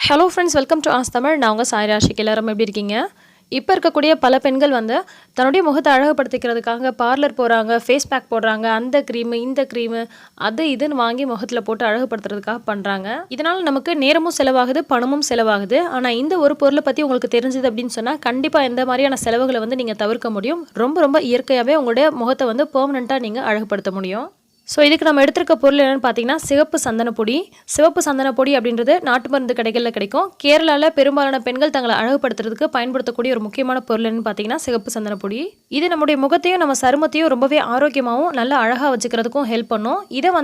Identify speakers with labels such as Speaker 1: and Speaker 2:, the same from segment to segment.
Speaker 1: Hello friends, welcome to as Tamil. நான் உங்கள் சாய் ராஷிக். எல்லாரும் எப்படி இருக்கீங்க? இப்போ இருக்கக்கூடிய பல பெண்கள் தன்னுடைய முகத்தை அழகுபடுத்திக்கிறதுக்காக பார்லர் போகிறாங்க, ஃபேஸ் பேக் போடுறாங்க, அந்த க்ரீமு இந்த க்ரீமு அது இதுன்னு வாங்கி முகத்தில் போட்டு அழகுபடுத்துறதுக்காக பண்ணுறாங்க. இதனால் நமக்கு நேரமும் செலவாகுது, பணமும் செலவாகுது. ஆனால் இந்த ஒரு பொருளை பற்றி உங்களுக்கு தெரிஞ்சது அப்படின்னு சொன்னால் கண்டிப்பாக இந்த மாதிரியான செலவுகளை நீங்கள் தவிர்க்க முடியும். ரொம்ப ரொம்ப இயற்கையாகவே உங்களுடைய முகத்தை பெர்மனெண்ட்டாக நீங்கள் அழகுபடுத்த முடியும். ஸோ இதுக்கு நம்ம எடுத்துருக்க பொருள் என்னென்னு பார்த்தீங்கன்னா சிவப்பு சந்தனப்பொடி. சிவப்பு சந்தனப்பொடி அப்படின்றது நாட்டு மருந்து கடைகளில் கிடைக்கும். கேரளாவில் பெரும்பாலான பெண்கள் தங்களை அழகுபடுத்துறதுக்கு பயன்படுத்தக்கூடிய ஒரு முக்கியமான பொருள் என்னென்னு பார்த்தீங்கன்னா சிவப்பு சந்தனப்பொடி. இது நம்முடைய முகத்தையும் நம்ம சருமத்தையும் ரொம்பவே ஆரோக்கியமாகவும் நல்லா அழகாக வச்சுக்கிறதுக்கும் ஹெல்ப் பண்ணும். இதை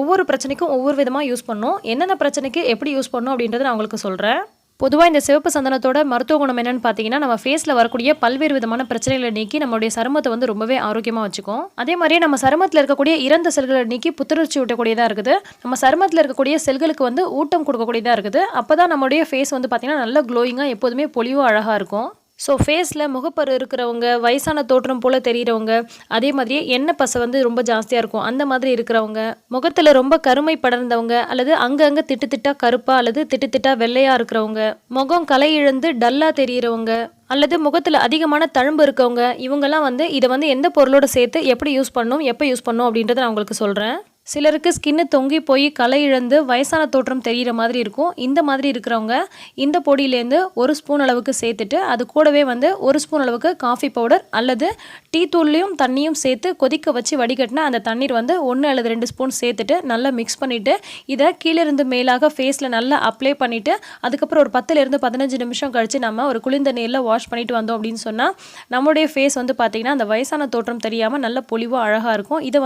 Speaker 1: ஒவ்வொரு பிரச்சனைக்கும் ஒவ்வொரு விதமாக யூஸ் பண்ணும். என்னென்ன பிரச்சனைக்கு எப்படி யூஸ் பண்ணும் அப்படின்றத நான் உங்களுக்கு சொல்கிறேன். பொதுவாக இந்த சிவப்பு சந்தனத்தோட மருத்துவ குணம் என்னென்னு பார்த்தீங்கன்னா நம்ம ஃபேஸில் வரக்கூடிய பல்வேறு விதமான பிரச்சனைகளை நீக்கி நம்மளுடைய சருமத்தை ரொம்பவே ஆரோக்கியமாக வச்சுக்கும். அதே மாதிரியே நம்ம சருமத்தில் இருக்கக்கூடிய இறந்த செல்களை நீக்கி புத்துணர்ச்சி ஊட்டக்கூடியதாக இருக்குது. நம்ம சருமத்தில் இருக்கக்கூடிய செல்களுக்கு ஊட்டம் கொடுக்கக்கூடியதாக இருக்குது. அப்போ தான் நம்மளுடைய ஃபேஸ் பார்த்தீங்கன்னா நல்ல க்ளோயிங்காக எப்போதுமே பொலிவும் அழகாக இருக்கும். ஸோ ஃபேஸில் முகப்பரு இருக்கிறவங்க, வயசான தோற்றம் போல் தெரிகிறவங்க, அதே மாதிரியே எண்ணெய் பசை ரொம்ப ஜாஸ்தியாக இருக்கும் அந்த மாதிரி இருக்கிறவங்க, முகத்தில் ரொம்ப கருமை படர்ந்தவங்க, அல்லது அங்கங்கே திட்டு திட்டாக கருப்பாக அல்லது திட்டு திட்டாக வெள்ளையாக இருக்கிறவங்க, முகம் கலை இழந்து டல்லாக தெரிகிறவங்க, அல்லது முகத்தில் அதிகமான தழும்பு இருக்கவங்க, இவங்கெல்லாம் இதை எந்த பொருளோட சேர்த்து எப்படி யூஸ் பண்ணணும், எப்போ யூஸ் பண்ணணும் அப்படின்றத நான் உங்களுக்கு சொல்கிறேன். சிலருக்கு ஸ்கின்னு தொங்கி போய் களை இழந்து வயசான தோற்றம் தெரிகிற மாதிரி இருக்கும். இந்த மாதிரி இருக்கிறவங்க இந்த பொடியிலேருந்து 1 ஸ்பூன் அளவுக்கு சேர்த்துட்டு அது கூடவே 1 ஸ்பூன் அளவுக்கு காஃபி பவுடர் அல்லது டீ தூள்லையும் தண்ணியும் சேர்த்து கொதிக்க வச்சு வடிகட்டினா அந்த தண்ணீர் 1 அல்லது 2 ஸ்பூன் சேர்த்துட்டு நல்லா மிக்ஸ் பண்ணிவிட்டு இதை கீழிருந்து மேலாக ஃபேஸில் நல்லா அப்ளை பண்ணிவிட்டு அதுக்கப்புறம் ஒரு 10லேருந்து 15 நிமிஷம் கழித்து நம்ம ஒரு குளிர்ந்த நீரில் வாஷ் பண்ணிட்டு வந்தோம் அப்படின்னு சொன்னால் நம்மளுடைய ஃபேஸ் பார்த்திங்கன்னா அந்த வயசான தோற்றம் தெரியாமல் நல்ல பொலிவாக அழகாக இருக்கும். இதை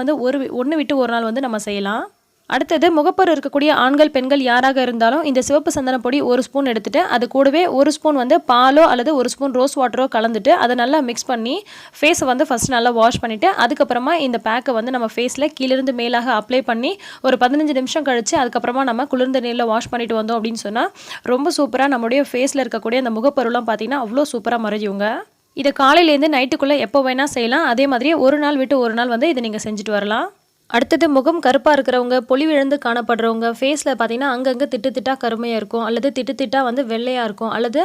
Speaker 1: ஒன்று விட்டு ஒரு நாள் நம்ம செய்யலாம். அடுத்தது முகப்பரு இருக்கக்கூடிய ஆண்கள் பெண்கள் யாராக இருந்தாலும் இந்த சிவப்பு சந்தன பொடி 1 ஸ்பூன் எடுத்துட்டு அது கூடவே 1 ஸ்பூன் பாலோ அல்லது 1 ஸ்பூன் ரோஸ் வாட்டரோ கலந்துட்டு அதை நல்லா மிக்ஸ் பண்ணி ஃபேஸை ஃபஸ்ட் நல்லா வாஷ் பண்ணிவிட்டு அதுக்கப்புறமா இந்த பேக்கை நம்ம ஃபேஸில் கீழிருந்து மேலாக அப்ளை பண்ணி ஒரு 15 நிமிஷம் கழித்து அதுக்கப்புறமா நம்ம குளிர்ந்த நீரில் வாஷ் பண்ணிட்டு வந்தோம் அப்படின்னு சொன்னால் ரொம்ப சூப்பராக நம்முடைய ஃபேஸில் இருக்கக்கூடிய அந்த முகப்பருலாம் பார்த்திங்கன்னா அவ்வளோ சூப்பராக மறைஞ்சுங்க. இதை காலையிலேருந்து நைட்டுக்குள்ளே எப்போ வேணால் செய்யலாம். அதே மாதிரியே ஒரு நாள் விட்டு ஒரு நாள் இதை நீங்கள் செஞ்சுட்டு வரலாம். அடுத்தது முகம் கருப்பாக இருக்கிறவங்க, பொலிவிழந்து காணப்படுறவங்க, ஃபேஸில் பார்த்திங்கன்னா அங்கங்கே திட்டு திட்டாக கருமையாக இருக்கும் அல்லது திட்டு திட்டாக வெள்ளையாக இருக்கும் அல்லது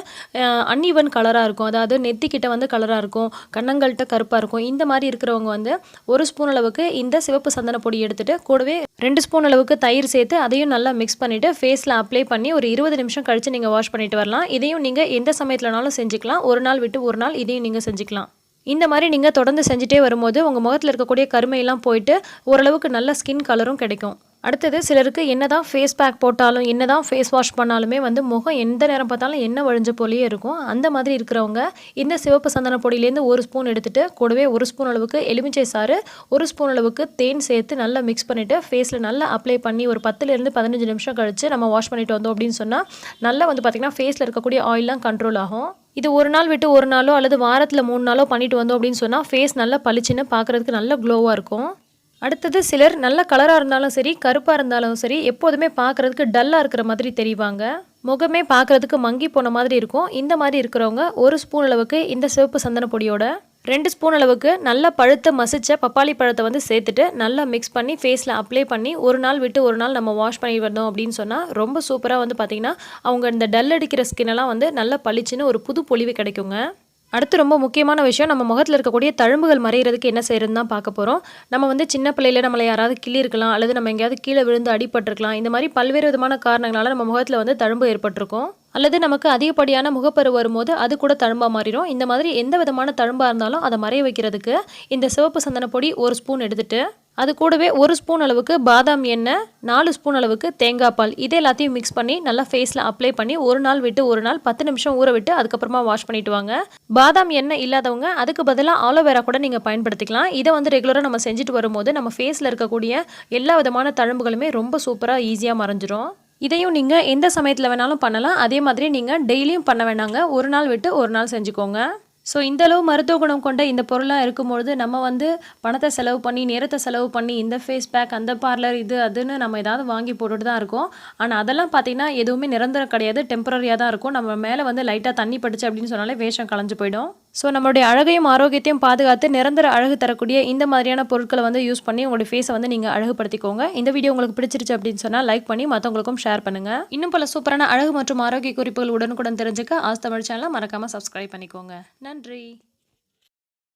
Speaker 1: அன்இவன் கலராக இருக்கும். அதாவது நெத்திக்கிட்ட கலராக இருக்கும், கண்ணங்கள்கிட்ட கருப்பாக இருக்கும். இந்த மாதிரி இருக்கிறவங்க 1 ஸ்பூன் அளவுக்கு இந்த சிவப்பு சந்தன பொடி எடுத்துகிட்டு கூடவே 2 ஸ்பூன் அளவுக்கு தயிர் சேர்த்து அதையும் நல்லா மிக்ஸ் பண்ணிவிட்டு ஃபேஸில் அப்ளை பண்ணி ஒரு 20 நிமிஷம் கழித்து நீங்கள் வாஷ் பண்ணிட்டு வரலாம். இதையும் நீங்கள் எந்த சமயத்துலனாலும் செஞ்சுக்கலாம். ஒரு நாள் விட்டு ஒரு நாள் இதையும் நீங்கள் செஞ்சுக்கலாம். இந்த மாதிரி நீங்கள் தொடர்ந்து செஞ்சுட்டே வரும்போது உங்கள் முகத்தில் இருக்கக்கூடிய கருமையெல்லாம் போயிட்டு ஓரளவுக்கு நல்ல ஸ்கின் கலரும் கிடைக்கும். அடுத்தது சிலருக்கு என்னதான் ஃபேஸ் பேக் போட்டாலும் என்னதான் ஃபேஸ் வாஷ் பண்ணாலுமே முகம் எந்த நேரம் பார்த்தாலும் எண்ணெய் வழிஞ்ச போலேயே இருக்கும். அந்த மாதிரி இருக்கிறவங்க இந்த சிவப்பு சந்தன பொடியிலேருந்து 1 ஸ்பூன் எடுத்துகிட்டு கூடவே 1 ஸ்பூன் அளவுக்கு எலுமிச்சை சாறு, 1 ஸ்பூன் அளவுக்கு தேன் சேர்த்து நல்லா மிக்ஸ் பண்ணிவிட்டு ஃபேஸில் நல்லா அப்ளை பண்ணி ஒரு 10லேருந்து 15 நிமிஷம் கழித்து நம்ம வாஷ் பண்ணிட்டு வந்தோம் அப்படின்னு சொன்னால் நல்லா பார்த்திங்கன்னா ஃபேஸில் இருக்கக்கூடிய ஆயிலெலாம் கண்ட்ரோல் ஆகும். இது ஒரு நாள் விட்டு ஒரு நாளோ அல்லது வாரத்தில் 3 நாளோ பண்ணிட்டு வந்தோம் அப்படின்னு சொன்னால் ஃபேஸ் நல்லா பளிச்சுன்னு பார்க்குறதுக்கு நல்ல க்ளோவாக இருக்கும். அடுத்தது சிலர் நல்ல கலராக இருந்தாலும் சரி, கருப்பாக இருந்தாலும் சரி, எப்போதுமே பார்க்குறதுக்கு டல்லாக இருக்கிற மாதிரி தெரிவாங்க. முகமே பார்க்குறதுக்கு மங்கி போன மாதிரி இருக்கும். இந்த மாதிரி இருக்கிறவங்க 1 ஸ்பூன் அளவுக்கு இந்த சிவப்பு சந்தன பொடியோட 2 ஸ்பூன் அளவுக்கு நல்லா பழுத்த மசிச்ச பப்பாளி பழத்தை சேர்த்துட்டு நல்லா மிக்ஸ் பண்ணி ஃபேஸில் அப்ளை பண்ணி ஒரு நாள் விட்டு ஒரு நாள் நம்ம வாஷ் பண்ணி வந்தோம் அப்படின்னு சொன்னால் ரொம்ப சூப்பராக பார்த்திங்கன்னா அவங்க இந்த டல் அடிக்கிற ஸ்கின்னெல்லாம் நல்லா பளிச்சுன்னு ஒரு புது பொலிவு கிடைக்குங்க. அடுத்து ரொம்ப முக்கியமான விஷயம், நம்ம முகத்தில் இருக்கக்கூடிய தழும்புகள் மறைகிறதுக்கு என்ன செய்யறதுன்னு தான் பார்க்க போகிறோம். நம்ம சின்ன பிள்ளையில நம்மளை யாராவது கிள்ளியிருக்கலாம் அல்லது நம்ம எங்கேயாவது கீழே விழுந்து அடிபட்டிருக்கலாம். இந்த மாதிரி பல்வேறு விதமான காரணங்களால் நம்ம முகத்தில் தழும்பு ஏற்பட்டிருக்கும். அல்லது நமக்கு அதிகப்படியான முகப்பரு வரும்போது அது கூட தழும்பாக மாறிடும். இந்த மாதிரி எந்த விதமான தழும்பாக இருந்தாலும் அதை மறைய வைக்கிறதுக்கு இந்த சிவப்பு சந்தன பொடி 1 ஸ்பூன் எடுத்துட்டு அது கூடவே 1 ஸ்பூன் அளவுக்கு பாதாம் எண்ணெய், 4 ஸ்பூன் அளவுக்கு தேங்காய் பால், இது எல்லாத்தையும் மிக்ஸ் பண்ணி நல்லா ஃபேஸில் அப்ளை பண்ணி ஒரு நாள் விட்டு ஒரு நாள் 10 நிமிஷம் ஊற விட்டு அதுக்கப்புறமா வாஷ் பண்ணிட்டு வாங்க. பாதாம் எண்ணெய் இல்லாதவங்க அதுக்கு பதிலாக ஆலோவேரா கூட நீங்கள் பயன்படுத்திக்கலாம். இதை ரெகுலராக நம்ம செஞ்சுட்டு வரும்போது நம்ம ஃபேஸில் இருக்கக்கூடிய எல்லா விதமான தழும்புகளுமே ரொம்ப சூப்பராக ஈஸியாக மறைஞ்சிரும். இதையும் நீங்கள் எந்த சமயத்தில் வேணாலும் பண்ணலாம். அதே மாதிரி நீங்கள் டெய்லியும் பண்ண வேணாங்க, ஒரு நாள் விட்டு ஒரு நாள் செஞ்சுக்கோங்க. ஸோ இந்தளவு மருத்துவ குணம் கொண்ட இந்த பொருளாக இருக்கும்பொழுது நம்ம பணத்தை செலவு பண்ணி நேரத்தை செலவு பண்ணி இந்த ஃபேஸ் பேக் அந்த பார்லர் இது அதுன்னு நம்ம ஏதாவது வாங்கி போட்டுட்டு தான் இருக்கோம். ஆனால் அதெல்லாம் பார்த்திங்கன்னா எதுவுமே நிரந்தரம் கிடையாது, டெம்பரரியாக தான் இருக்கும். நம்ம மேலே லைட்டாக தண்ணி பட்டுச்சு அப்படின்னு சொன்னாலே வேஷம் கலைஞ்சு போயிடும். ஸோ நம்மளுடைய அழகையும் ஆரோக்கியத்தையும் பாதுகாத்து நிரந்தர அழகு தரக்கூடிய இந்த மாதிரியான பொருட்களை வந்து யூஸ் பண்ணி உங்களுடைய ஃபேஸை வந்து நீங்கள் அழகுபடுத்திக்கோங்க. இந்த வீடியோ உங்களுக்கு பிடிச்சிருச்சு அப்படின்னு சொன்னால் லைக் பண்ணி மற்றவங்களுக்கும் ஷேர் பண்ணுங்கள். இன்னும் பல சூப்பரான அழகு மற்றும் ஆரோக்கிய குறிப்புகள் உடனுக்குடன் தெரிஞ்சுக்க ஆஸ் தமிழ் சேனலை மறக்காமல் சப்ஸ்கிரைப் பண்ணிக்கோங்க. நன்றி.